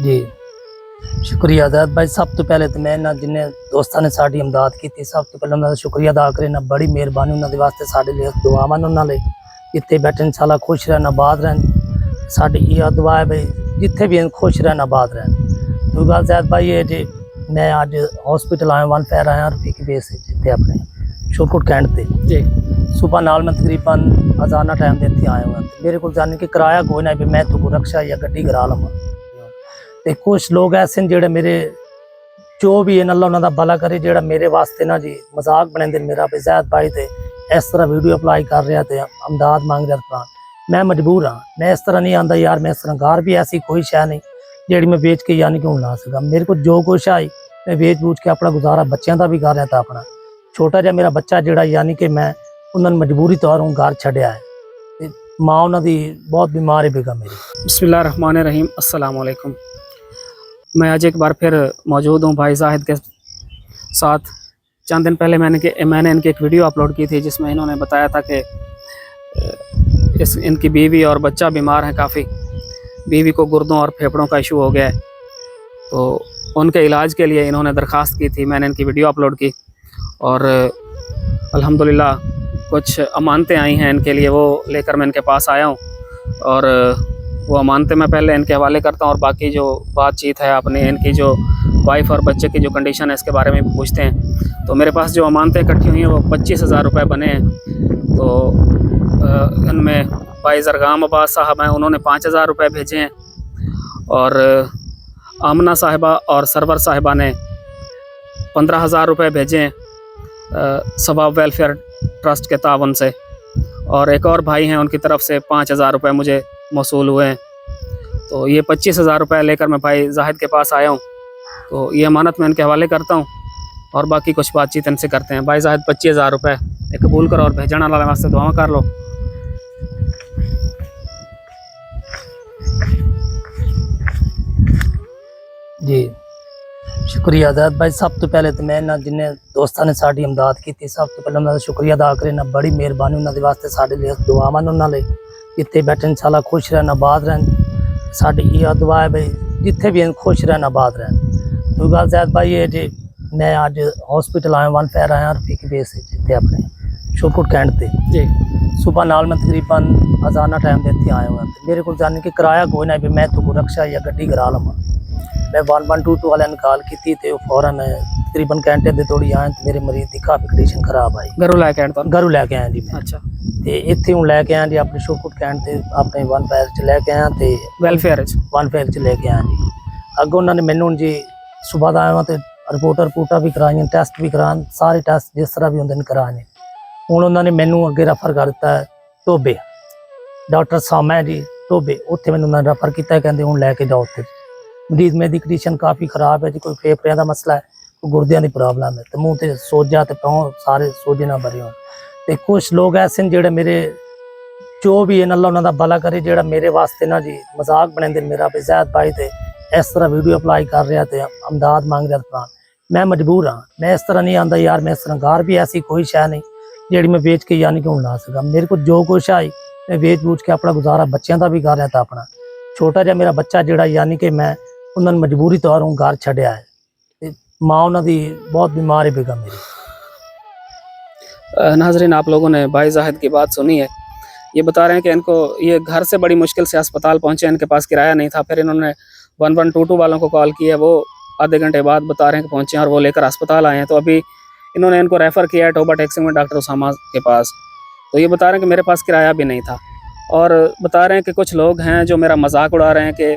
जी शुक्रिया ज़ैद भाई। सब तो पहले तो मैं ना जिन्हें दोस्तों ने साड़ी इमदाद की थी, सब तो पहले उन्होंने शुक्रिया अदा करे ना, बड़ी मेहरबानी उन्होंने वास्ते साढ़े लिए दुआवां उन्होंने इतने बैठे इंशाल्लाह खुश रहना आबाद रहन। साड़ी यह दुआ है भाई जिथे भी खुश रहना आबाद रहन। दूसरी गल ज़ैद भाई ये जी मैं अज हॉस्पिटल आया वन फैर आया रफीक बेस इतने अपने शोरकोट कैंट से जी। सुबह नाल मैं तकरीबन अजाना टाइम के इतने आया हुआ, मेरे को जाने कि किराया कोई ना भी मैं तो रक्षा या गड्डी करा लवां। तो कुछ लोग ऐसे हैं जेड़े मेरे जो भी है अल्लाह उन्होंने भला करे जेड़ा मेरे वास्ते ना जी मजाक बनाते मेरा भी ज़ैद भाई तो इस तरह वीडियो अप्लाई कर रहा तो अमदाद मांग रहा था। मैं मजबूर हाँ, मैं इस तरह नहीं आंदा यार, मैं इस तरह घर भी ऐसी कोई शह नहीं जेड़ी मैं बेच के यानी क्यों ला सका। मेरे को जो कुछ आई मैं बेच बूझ के अपना गुजारा बच्चों का भी कर रहा था। अपना छोटा जहा मेरा बच्चा जोड़ा यानी कि मैं उन्होंने मजबूरी तौर घर छड्या है, माँ उन्होंने बहुत बीमार है बेगा मेरी। बिस्मिल्लाहिर्रहमानिर्रहीम, अस्सलाम वालेकुम। मैं आज एक बार फिर मौजूद हूँ भाई जाहिद के साथ। चंद दिन पहले मैंने इनकी एक वीडियो अपलोड की थी जिसमें इन्होंने बताया था कि इनकी बीवी और बच्चा बीमार हैं काफ़ी। बीवी को गुर्दों और फेफड़ों का इशू हो गया है, तो उनके इलाज के लिए इन्होंने दरख्वास्त की थी। मैंने इनकी वीडियो अपलोड की और अल्हम्दुलिल्लाह कुछ अमानतें आई हैं इनके लिए, वो लेकर मैं इनके पास आया हूँ और वो अमानतें मैं पहले इनके हवाले करता हूँ और बाकी जो बातचीत है अपनी इनकी जो वाइफ और बच्चे की जो कंडीशन है इसके बारे में पूछते हैं। तो मेरे पास जो अमानतें इकट्ठी हुई हैं वो 25,000 रुपये बने हैं। तो इनमें भाई ज़रगाम अब्बास साहब हैं, उन्होंने 5,000 रुपये भेजे हैं और आमना साहिबा और सरवर साहिबा ने 15,000 रुपये भेजे हैं सवाब वेलफेयर ट्रस्ट के तावन से, और एक और भाई हैं उनकी तरफ से 5,000 रुपये मुझे मौसूल हुए हैं। तो ये 25,000 रुपये लेकर मैं भाई जाहिद के पास आया हूँ। तो ये अमानत मैं इनके हवाले करता हूँ और बाकी कुछ बातचीत इनसे करते हैं। भाई जाहिद 25,000 रुपये कबूल करो और भेजने वाले वास्ते दुआ कर लो। जी शुक्रिया ज़ैद भाई। सब तो पहले तो मैं ना जिन्हें दोस्तों ने साड़ी इमदाद की थी, सब तो पहले उन्होंने शुक्रिया अदा करे ना, बड़ी मेहरबानी उन्होंने वास्ते साढ़े लिए दुआवां उन्होंने इतने बैठे इंशाल्लाह खुश रहना आबाद रहन। साड़ी यह दुआ है भाई जिथे भी खुश रहना आबाद रहन। दूसरी गल ज़ैद भाई ये जी मैं अज हॉस्पिटल आया वन फैर आया रफीक बेस इतने अपने शोरकोट कैंट से जी। सुबह नाल मैं तकरीबन अजाना टाइम के इतने आया हुआ, मेरे को जाने कि किराया कोई ना भी मैं तो रक्षा या गड्डी करा लवां। मैं 1122 वाले कॉल की तो फौरन तकरीबन घंटे दे थोड़ी आए तो मेरे मरीज की काफ़ी कंडीशन खराब आई। घरों लैके आया जी मैं। अच्छा। तो इतने हूँ लैके आया जी अपने शोरकोट कैंट से अपने वन फैर च लैके आया तो वेलफेयर वन फैर च लैके आया जी। अगों उन्होंने मैनू जी सुबह का आया तो रिपोर्टा भी कराई, टैसट भी करान, सारे टैसट जिस तरह भी होंगे कराने। हूँ उन्होंने मैनू अगे रेफर कर दिता है टोबे, डॉक्टर सामा है जी टोबे, उत्थे मैनू उन्होंने रेफर किया, कहते हूँ लैके जाओ उत्थे। मरीज मेरी कंडीशन काफ़ी खराब है जी, कोई फेफड़ियां का मसला है, कोई गुर्दियां की प्रॉब्लम है, तो मूँह से सोजा तो पाँव सारे सोजे ना भरे हो। तो कुछ लोग ऐसे हैं जेड़े मेरे जो भी है अल्लाह उन्होंने भला करे जेड़ा मेरे वास्ते ना जी मजाक बनाते मेरा भी ज़ैद भाई तो इस तरह वीडियो अप्लाई कर रहा तो अमदाद मांग रहा था। मैं मजबूर हाँ, मैं इस तरह नहीं आंदा यार, मैं इस तरह घर भी ऐसी कोई शह नहीं जेड़ी मैं बेच के यानी क्यों ला सका। मेरे को जो कुछ आई मैं बेच बूझ के अपना गुजारा बच्चों का भी कर रहा था। अपना छोटा जहा मेरा बच्चा जोड़ा यानी कि मैं उन्होंने मजबूरी तौर घर छड्या है, माँ उन्होंने बहुत बीमार है बेगा मेरी। नाजरीन आप लोगों ने भाई जाहिद की बात सुनी है। ये बता रहे हैं कि इनको ये घर से बड़ी मुश्किल से अस्पताल पहुंचे, इनके पास किराया नहीं था। फिर इन्होंने 1122 वालों को कॉल किया, वो आधे घंटे बाद बता रहे हैं कि पहुंचे और वो लेकर अस्पताल आए हैं। तो अभी इन्होंने इनको रेफ़र किया है टोबा टैक्सी में डॉक्टर उसामा के पास। तो ये बता रहे हैं कि मेरे पास किराया भी नहीं था और बता रहे हैं कि कुछ लोग हैं जो मेरा मजाक उड़ा रहे हैं कि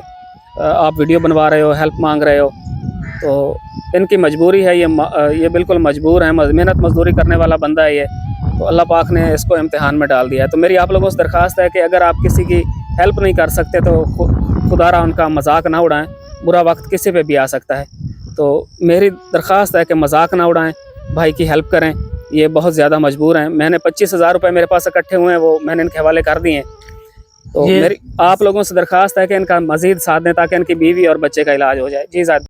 आप वीडियो बनवा रहे हो, हेल्प मांग रहे हो। तो इनकी मजबूरी है, ये बिल्कुल मजबूर है, मेहनत मजदूरी करने वाला बंदा है ये। तो अल्लाह पाक ने इसको इम्तिहान में डाल दिया है। तो मेरी आप लोगों से दरख्वास्त है कि अगर आप किसी की हेल्प नहीं कर सकते तो खुदारा उनका मजाक ना उड़ाएं, बुरा वक्त किसी पे भी आ सकता है। तो मेरी दरख्वास्त है कि मजाक ना उड़ाएं, भाई की हेल्प करें, ये बहुत ज़्यादा मजबूर हैं। मैंने 25,000 रुपये मेरे पास इकट्ठे हुए हैं, वो मैंने इनके हवाले कर दिए हैं। तो मेरी आप लोगों से दरख्वास्त है कि इनका मज़ीद साथ दें ताकि इनकी बीवी और बच्चे का इलाज हो जाए। जी ज़ाद।